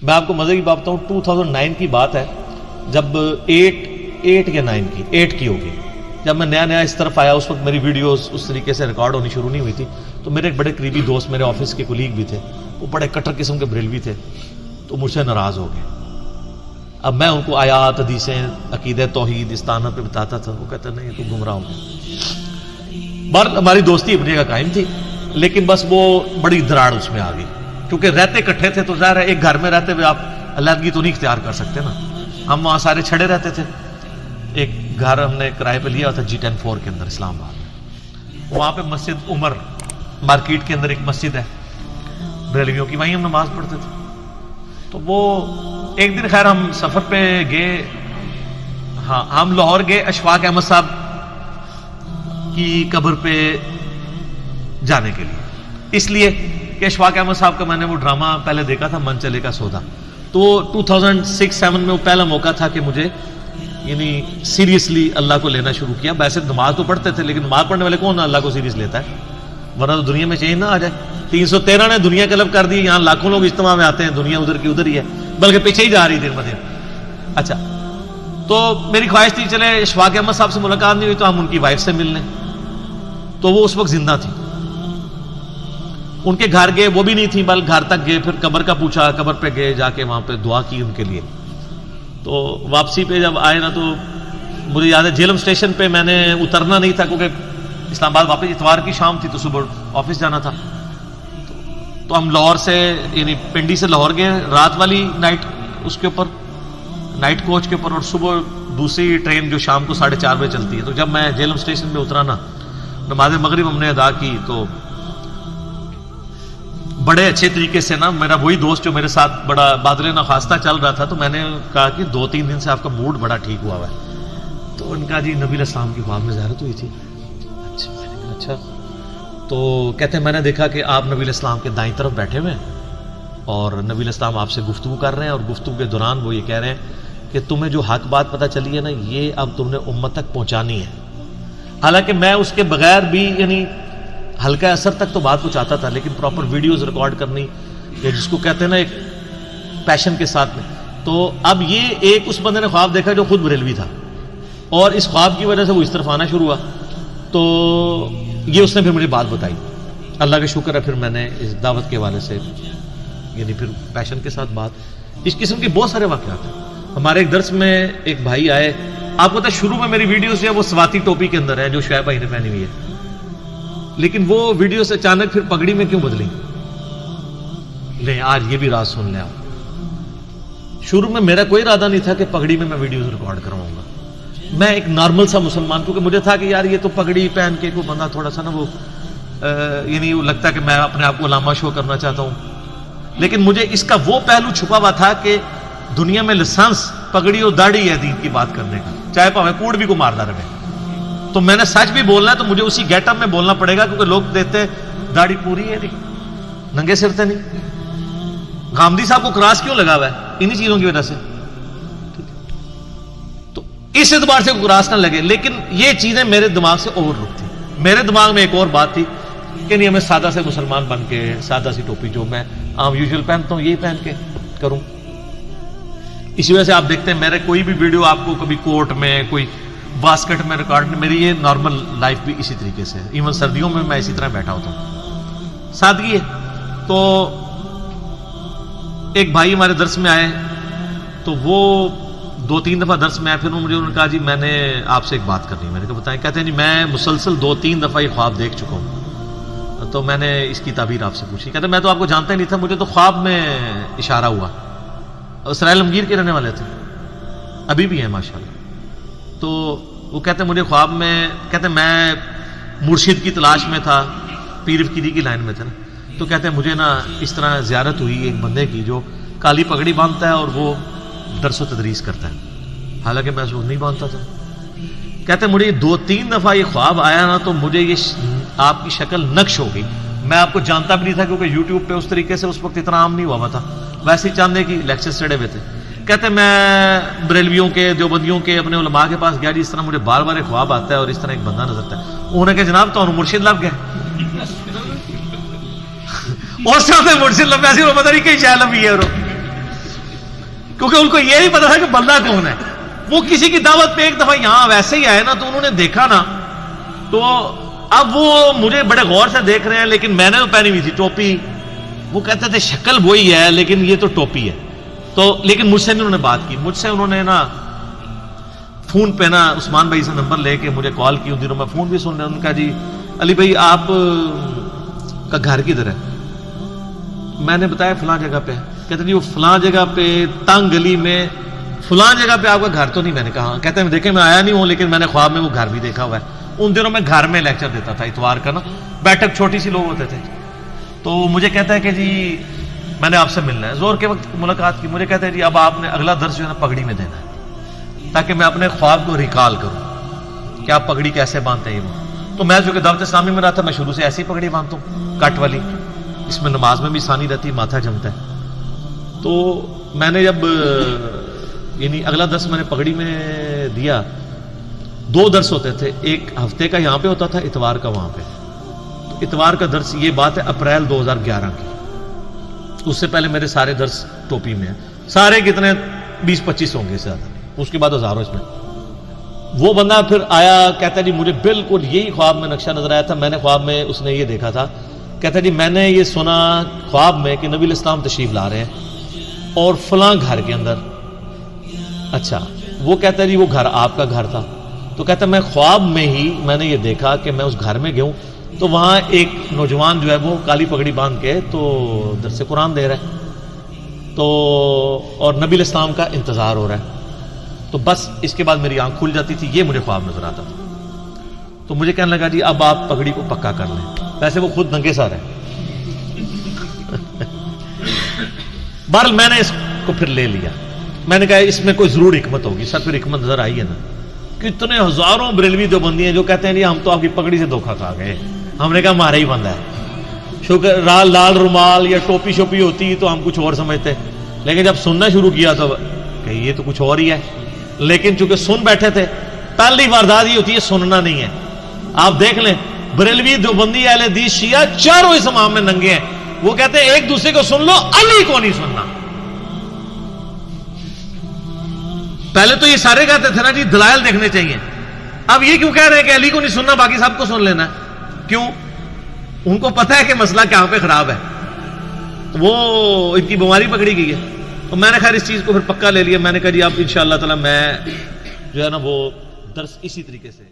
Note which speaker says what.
Speaker 1: میں آپ کو مزے کی بات بتاؤں، 2009 کی بات ہے، جب 8 یا 9 کی ہوگی، جب میں نیا نیا اس طرف آیا، اس وقت میری ویڈیوز اس طریقے سے ریکارڈ ہونی شروع نہیں ہوئی تھی، تو میرے ایک بڑے قریبی دوست، میرے آفس کے کولیگ بھی تھے، وہ بڑے کٹر قسم کے بریلوی تھے، تو مجھ سے ناراض ہو گئے۔ اب میں ان کو آیات حدیثیں عقیدہ توحید استانت پہ بتاتا تھا، وہ کہتے نہیں تو گمراہ ہو گیا۔ بہرحال ہماری دوستی اپنی جگہ قائم تھی، لیکن بس وہ بڑی دراڑ اس میں آ گئی، کیونکہ رہتے کٹھے تھے تو ظاہر ہے ایک گھر میں رہتے ہوئے آپ علیحدگی تو نہیں اختیار کر سکتے نا۔ ہم وہاں سارے چھڑے رہتے تھے، ایک گھر ہم نے کرائے پہ لیا تھا G10-4 کے اندر اسلام آباد میں، وہاں پہ مسجد عمر مارکیٹ کے اندر ایک مسجد ہے بریلویوں کی، وہیں ہم نماز پڑھتے تھے۔ تو وہ ایک دن خیر ہم سفر پہ گئے، ہاں ہم لاہور گئے اشفاق احمد صاحب کی قبر پہ جانے کے لیے، اس لیے کہ اشفاق احمد صاحب کا میں نے وہ ڈرامہ پہلے دیکھا تھا من چلے کا سودا، تو 2006-7 میں وہ پہلا موقع تھا کہ مجھے یعنی سیریسلی اللہ کو لینا شروع کیا۔ ویسے نماز تو پڑھتے تھے، لیکن نماز پڑھنے والے کون اللہ کو سیریس لیتا ہے، ورنہ تو دنیا میں چینج نہ آ جائے۔ 313 نے دنیا قلب کر دی، یہاں لاکھوں لوگ اجتماع میں آتے ہیں، دنیا ادھر کی ادھر ہی ہے، بلکہ پیچھے ہی جا رہی دن بدن۔ اچھا، تو میری خواہش تھی چلے اشفاق احمد صاحب سے ملاقات نہیں ہوئی تو ہم ان کی وائف سے مل لیں، تو وہ اس وقت زندہ تھی۔ ان کے گھر گئے، وہ بھی نہیں تھی، بلکہ گھر تک گئے، پھر قبر کا پوچھا، قبر پہ گئے، جا کے وہاں پہ دعا کی ان کے لیے۔ تو واپسی پہ جب آئے نا، تو مجھے یاد ہے جیلم اسٹیشن پہ میں نے اترنا نہیں تھا، کیونکہ اسلام آباد واپس اتوار کی شام تھی تو صبح آفس جانا تھا۔ تو ہم لاہور سے یعنی پنڈی سے لاہور گئے رات والی نائٹ، اس کے اوپر نائٹ کوچ کے اوپر، اور صبح دوسری ٹرین جو شام کو 4:30 بجے چلتی ہے۔ تو جب میں جیلم اسٹیشن پہ اترا نا، نماز مغرب ہم نے ادا کی، تو بڑے اچھے طریقے سے نا میرا وہی دوست جو میرے ساتھ بڑا بادل نخواستہ چل رہا تھا، تو میں نے کہا کہ 2-3 دن سے آپ کا موڈ بڑا ٹھیک ہوا ہے۔ تو ان کا جی نبی علیہ السلام کی خواب میں زیارت ہوئی تھی۔ اچھا، میں نے کہا اچھا، تو کہتے ہیں میں نے دیکھا کہ آپ نبی علیہ السلام کے دائیں طرف بیٹھے ہوئے ہیں اور نبی علیہ السلام آپ سے گفتگو کر رہے ہیں، اور گفتگو کے دوران وہ یہ کہہ رہے ہیں کہ تمہیں جو حق بات پتہ چلی ہے نا، یہ اب تم نے امت تک پہنچانی ہے۔ حالانکہ میں اس کے بغیر بھی یعنی ہلکا اثر تک تو بات پہنچاتا تھا، لیکن پراپر ویڈیوز ریکارڈ کرنی، یا جس کو کہتے ہیں نا ایک پیشن کے ساتھ میں۔ تو اب یہ ایک اس بندے نے خواب دیکھا جو خود بریلوی تھا، اور اس خواب کی وجہ سے وہ اس طرف آنا شروع ہوا، تو یہ اس نے پھر مجھے بات بتائی۔ اللہ کا شکر ہے، پھر میں نے اس دعوت کے حوالے سے یعنی پھر پیشن کے ساتھ بات، اس قسم کے بہت سارے واقعات ہیں۔ ہمارے ایک درس میں ایک بھائی آئے، آپ کو پتا ہے شروع میں میری ویڈیوز جو ہے وہ سواتی ٹوپی کے اندر ہے جو شعیب بھائی نے پہنی ہوئی ہے، لیکن وہ ویڈیو سے اچانک پھر پگڑی میں کیوں بدلی؟ لیں آج یہ بھی راز سن لیں آپ۔ شروع میں میرا کوئی ارادہ نہیں تھا کہ پگڑی میں ویڈیوز ریکارڈ کرواؤں گا، میں ایک نارمل سا مسلمان، کیونکہ مجھے تھا کہ یار یہ تو پگڑی پہن کے کوئی بندہ تھوڑا سا نا وہ یعنی وہ لگتا ہے کہ میں اپنے آپ کو علامہ شو کرنا چاہتا ہوں، لیکن مجھے اس کا وہ پہلو چھپا ہوا تھا کہ دنیا میں لسانس پگڑی اور داڑھی ہے دین کی بات کرنے کا، چاہے پاوے کوڑ بھی کو ماردا رہے، تو میں نے سچ بھی بولنا ہے تو مجھے اسی گیٹ اپ میں بولنا پڑے گا، کیونکہ لوگ دیتے داڑھی پوری ہے نہیں، ننگے سر تے نہیں۔ غامدی صاحب کو کراس کیوں لگا ہوا ہے؟ انہی چیزوں کی وجہ سے، تو اس اعتبار سے کراس نہ لگے۔ لیکن یہ چیزیں میرے دماغ سے اوور رک تھی۔ میرے دماغ میں ایک اور بات تھی کہ نہیں، ہمیں سادہ سے مسلمان بن کے سادہ سی ٹوپی جو میں عام یوزول پہنتا ہوں یہی پہن کے کروں۔ اسی وجہ سے آپ دیکھتے ہیں میرے کوئی بھی ویڈیو آپ کو کبھی کوٹ میں کوئی باسکٹ میں ریکارڈ، میری یہ نارمل لائف بھی اسی طریقے سے، ایون سردیوں میں اسی طرح بیٹھا ہوتا ہوں، سادگی ہے۔ تو ایک بھائی ہمارے درس میں آئے، تو وہ 2-3 دفعہ درس میں آئے، پھر انہوں نے کہا جی میں نے آپ سے ایک بات کرنی ہے۔ میں نے کہا بتائیں۔ کہتے ہیں جی میں مسلسل 2-3 دفعہ یہ خواب دیکھ چکا ہوں، تو میں نے اس کی تعبیر آپ سے پوچھی۔ کہتے ہیں میں تو آپ کو جانتا ہی نہیں تھا، مجھے تو خواب میں اشارہ ہوا۔ اسرائیل امگیر کے رہنے والے تھے، ابھی بھی ہیں ماشاءاللہ۔ تو وہ کہتے ہیں مجھے خواب میں، کہتے ہیں میں مرشد کی تلاش میں تھا، پیر فقیری کی لائن میں تھا نا، تو کہتے ہیں مجھے نا اس طرح زیارت ہوئی ایک بندے کی جو کالی پگڑی باندھتا ہے اور وہ درس و تدریس کرتا ہے، حالانکہ میں اس وقت نہیں باندھتا تھا۔ کہتے ہیں مجھے 2-3 دفعہ یہ خواب آیا نا، تو مجھے یہ آپ کی شکل نقش ہو گئی، میں آپ کو جانتا بھی نہیں تھا، کیونکہ یوٹیوب پہ اس طریقے سے اس وقت اتنا عام نہیں ہوا تھا، ویسے ہی چاندے کی لیکچر چڑھے ہوئے تھے۔ کہتے ہیں میں بریلویوں کے دیوبندیوں کے اپنے علماء کے پاس گیا، جی اس طرح مجھے بار بار خواب آتا ہے اور اس طرح ایک بندہ نظر آتا ہے۔ انہوں نے کہا جناب تو مرشد لب گئے، اس طرح مرشد لبیا سی، وہ پتہ نہیں کہیں شاید لبھی ہے۔ کیونکہ ان کو یہ نہیں پتا تھا کہ بندہ کون ہے. وہ کسی کی دعوت پہ ایک دفعہ یہاں ویسے ہی آئے نا, تو انہوں نے دیکھا نا, تو اب وہ مجھے بڑے غور سے دیکھ رہے ہیں, لیکن میں نے تو پہنی ہوئی تھی ٹوپی. وہ کہتے تھے شکل وہی ہے لیکن یہ تو ٹوپی ہے. تو لیکن مجھ سے نہیں انہوں نے بات کی. مجھ سے انہوں نے نا فون پہ نا عثمان بھائی سے نمبر لے کے مجھے کال کی. ان دنوں میں فون بھی سن رہا ہوں. ان کا جی علی بھائی آپ کا گھر کدھر ہے؟ میں نے بتایا فلاں جگہ پہ. کہتے جی وہ فلاں جگہ پہ تنگ گلی میں فلاں جگہ پہ آپ کا گھر تو نہیں؟ میں نے کہا. کہتے ہیں دیکھیں میں آیا نہیں ہوں لیکن میں نے خواب میں وہ گھر بھی دیکھا ہوا ہے. ان دنوں میں گھر میں لیکچر دیتا تھا اتوار کا نا, بیٹھک چھوٹی سی لوگ ہوتے تھے. تو مجھے کہتا ہے کہ جی میں نے آپ سے ملنا ہے. زور کے وقت ملاقات کی. مجھے کہتا ہے جی اب آپ نے اگلا درس جو ہے نا پگڑی میں دینا ہے, تاکہ میں اپنے خواب کو ریکال کروں کہ آپ پگڑی کیسے باندھتے ہیں. تو میں جو کہ دعوت اسلامی میں رہا تھا, میں شروع سے ایسی پگڑی باندھتا ہوں کٹ والی. اس میں نماز میں بھی آسانی رہتی, ماتھا جمتا ہے. تو میں نے جب یعنی اگلا درس میں نے پگڑی میں دیا. 2 درس ہوتے تھے, ایک ہفتے کا یہاں پہ ہوتا تھا, اتوار کا وہاں پہ. تو اتوار کا درس یہ بات ہے اپریل 2011 کی. اس سے پہلے میرے سارے درس ٹوپی میں ہیں. سارے کتنے 20-25 ہوں گے اس سے زیادہ. اس کے بعد ہزاروں اس میں. وہ بندہ پھر آیا, کہتا جی مجھے بالکل یہی خواب میں نقشہ نظر آیا تھا. میں نے خواب میں اس نے یہ دیکھا تھا. کہتا جی میں نے یہ سنا خواب میں کہ نبی الاسلام تشریف لا رہے ہیں اور فلاں گھر کے اندر. اچھا, وہ کہتا ہے جی وہ گھر آپ کا گھر تھا. تو کہتا ہے میں خواب میں ہی میں نے یہ دیکھا کہ میں اس گھر میں گیا ہوں, تو وہاں ایک نوجوان جو ہے وہ کالی پگڑی باندھ کے تو درس قرآن دے رہا ہے, تو اور نبی الاسلام کا انتظار ہو رہا ہے. تو بس اس کے بعد میری آنکھ کھل جاتی تھی. یہ مجھے خواب نظر آتا تھا. تو مجھے کہنے لگا جی اب آپ پگڑی کو پکا کر لیں. ویسے وہ خود ننگے سر ہے. بہرحال میں نے اس کو پھر لے لیا. میں نے کہا اس میں کوئی ضرور حکمت ہوگی. سر پھر حکمت نظر آئی ہے نا. کتنے ہزاروں بریلوی دیوبندی ہیں جو کہتے ہیں جی ہم تو آپ کی پگڑی سے دھوکہ کھا گئے. ہم نے کہا ہمارا ہی بندہ ہے. شکر لال رومال یا ٹوپی شوپی ہوتی تو ہم کچھ اور سمجھتے, لیکن جب سننا شروع کیا تو کہ یہ تو کچھ اور ہی ہے. لیکن چونکہ سن بیٹھے تھے, پہلی واردات یہ ہوتی ہے سننا نہیں ہے. آپ دیکھ لیں بریلوی دیوبندی اہل حدیث شیعہ چاروں اس امام میں ننگے ہیں. وہ کہتے ہیں ایک دوسرے کو سن لو, علی کو نہیں سننا. پہلے تو یہ سارے کہتے تھے نا جی دلائل دیکھنے چاہیے. اب یہ کیوں کہہ رہے ہیں کہ علی کو نہیں سننا باقی سب کو سن لینا ہے؟ کیوں؟ ان کو پتہ ہے کہ مسئلہ کہاں پہ خراب ہے. وہ ان کی بیماری پکڑی گئی ہے. تو میں نے خیر اس چیز کو پھر پکا لے لیا. میں نے کہا جی اب انشاءاللہ تعالی میں جو ہے نا وہ درس اسی طریقے سے